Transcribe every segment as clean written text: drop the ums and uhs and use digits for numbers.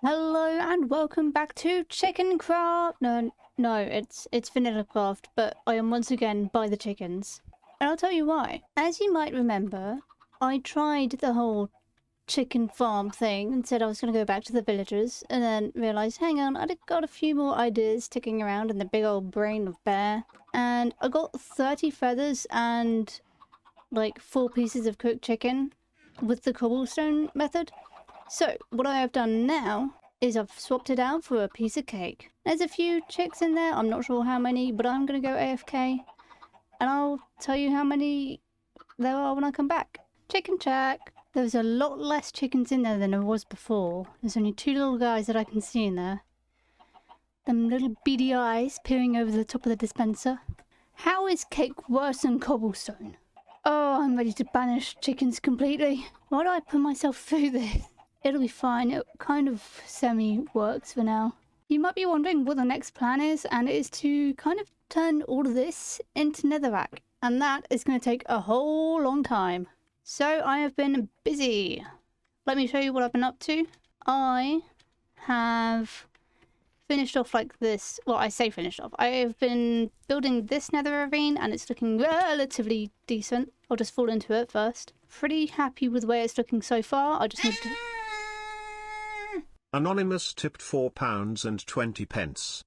Hello and welcome back to Chicken Craft. No, it's VanillaCraft, but I am once again by the chickens. And I'll tell you why. As you might remember, I tried the whole chicken farm thing and said I was going to go back to the villagers, and then realised, hang on, I'd got a few more ideas ticking around in the big old brain of Bear. And I got 30 feathers and like 4 pieces of cooked chicken with the cobblestone method. So, what I have done now is I've swapped it out for a piece of cake. There's a few chicks in there, I'm not sure how many, but I'm going to go AFK. And I'll tell you how many there are when I come back. Chicken check! There's a lot less chickens in there than there was before. There's only 2 little guys that I can see in there. Them little beady eyes peering over the top of the dispenser. How is cake worse than cobblestone? Oh, I'm ready to banish chickens completely. Why do I put myself through this? It'll be fine, it kind of semi-works for now. You might be wondering what the next plan is, and it is to kind of turn all of this into netherrack. And that is going to take a whole long time. So I have been busy. Let me show you what I've been up to. I have finished off like this. Well, I say finished off. I have been building this nether ravine, and it's looking relatively decent. I'll just fall into it first. Pretty happy with the way it's looking so far. I just need to... Anonymous tipped £4.20.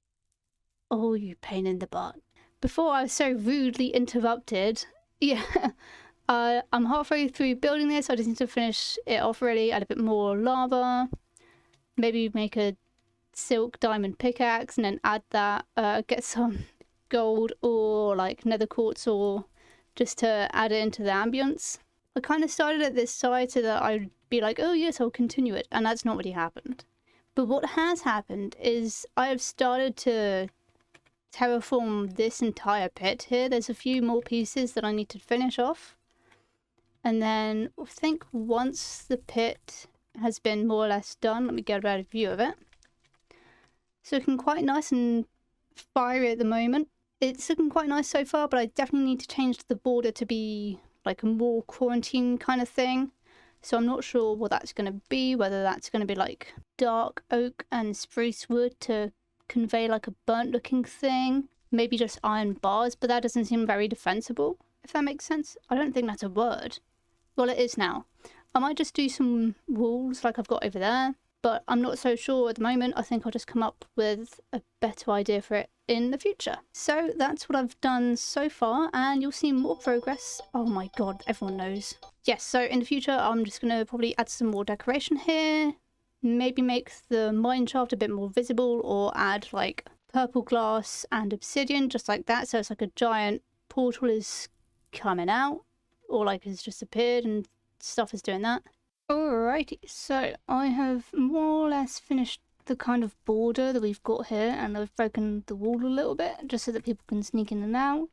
Oh, you pain in the butt. Before I was so rudely interrupted, yeah, I'm halfway through building this. I just need to finish it off really, add a bit more lava, maybe make a silk diamond pickaxe, and then add that, get some gold or like nether quartz or just to add it into the ambience. I kind of started at this side so that I'd be like, oh yes, I'll continue it, and that's not really happened. But what has happened is I have started to terraform this entire pit here. There's a few more pieces that I need to finish off. And then I think once the pit has been more or less done, let me get a better view of it. It's looking quite nice and fiery at the moment. It's looking quite nice so far, but I definitely need to change the border to be like a more quarantine kind of thing. So I'm not sure what that's going to be, whether that's going to be like dark oak and spruce wood to convey like a burnt looking thing. Maybe just iron bars, but that doesn't seem very defensible, if that makes sense. I don't think that's a word. Well, it is now. I might just do some walls like I've got over there, but I'm not so sure at the moment. I think I'll just come up with a better idea for it in the future. So that's what I've done so far, and you'll see more progress. Oh my god, everyone knows. Yes, so in the future I'm just going to probably add some more decoration here, maybe make the mine shaft a bit more visible, or add like purple glass and obsidian just like that, so it's like a giant portal is coming out, or like it's just appeared and stuff is doing that. Alrighty, so I have more or less finished the kind of border that we've got here, and I've broken the wall a little bit just so that people can sneak in and out.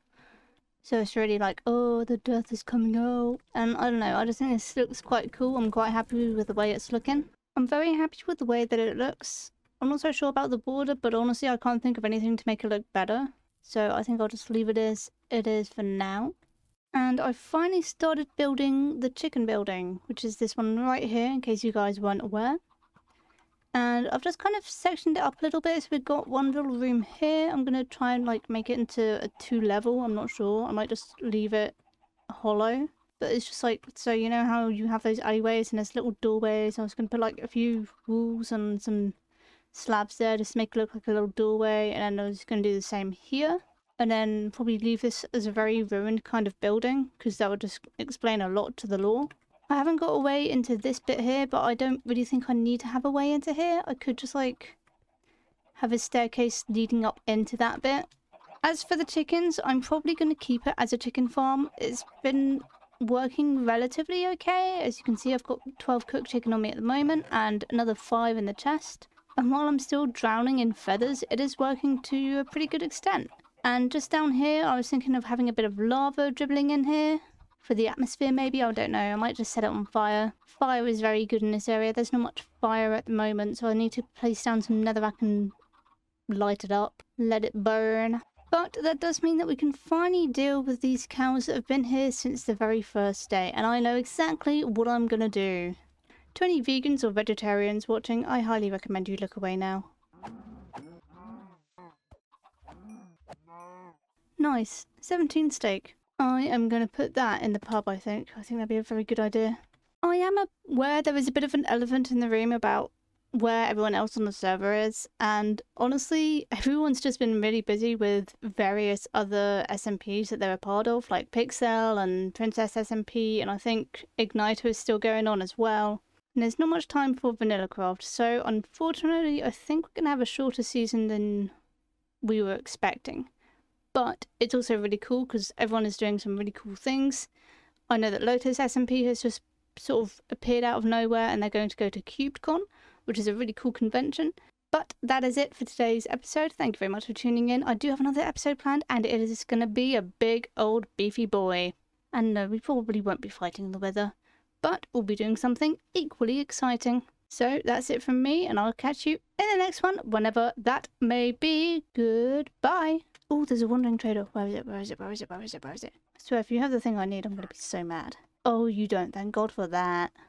So it's really like, oh, the death is coming out. And I don't know, I just think this looks quite cool. I'm quite happy with the way it's looking. I'm very happy with the way that it looks. I'm not so sure about the border, but honestly I can't think of anything to make it look better. So I think I'll just leave it as it is for now. And I finally started building the chicken building, which is this one right here, in case you guys weren't aware. And I've just kind of sectioned it up a little bit, so we've got one little room here. I'm going to try and like make it into a 2-level, I'm not sure. I might just leave it hollow. But it's just like, so you know how you have those alleyways and there's little doorways? I was going to put like a few walls and some slabs there just to make it look like a little doorway. And then I was going to do the same here. And then probably leave this as a very ruined kind of building, because that would just explain a lot to the lore. I haven't got a way into this bit here, but I don't really think I need to have a way into here. I could just like have a staircase leading up into that bit. As for the chickens, I'm probably going to keep it as a chicken farm. It's been working relatively okay. As you can see, I've got 12 cooked chicken on me at the moment and another 5 in the chest. And while I'm still drowning in feathers, it is working to a pretty good extent. And just down here, I was thinking of having a bit of lava dribbling in here. For the atmosphere maybe, I don't know. I might just set it on fire. Fire is very good in this area. There's not much fire at the moment, so I need to place down some netherrack and light it up. Let it burn. But that does mean that we can finally deal with these cows that have been here since the very first day. And I know exactly what I'm gonna do. To any vegans or vegetarians watching, I highly recommend you look away now. Nice. 17 steak. I am going to put that in the pub, I think. I think that'd be a very good idea. I am aware there is a bit of an elephant in the room about where everyone else on the server is, and honestly, everyone's just been really busy with various other SMPs that they're a part of, like Pixel and Princess SMP, and I think Igniter is still going on as well. And there's not much time for VanillaCraft, so unfortunately, I think we're going to have a shorter season than we were expecting. But it's also really cool because everyone is doing some really cool things. I know that Lotus SMP has just sort of appeared out of nowhere and they're going to go to CubedCon, which is a really cool convention. But that is it for today's episode. Thank you very much for tuning in. I do have another episode planned and it is going to be a big old beefy boy. And no, we probably won't be fighting the weather, but we'll be doing something equally exciting. So that's it from me and I'll catch you in the next one, whenever that may be. Goodbye. Oh, there's a wandering trader. Where is it? Where is it? Where is it? Where is it? Where is it? I swear, if you have the thing I need, I'm going to be so mad. Oh, you don't. Thank God for that.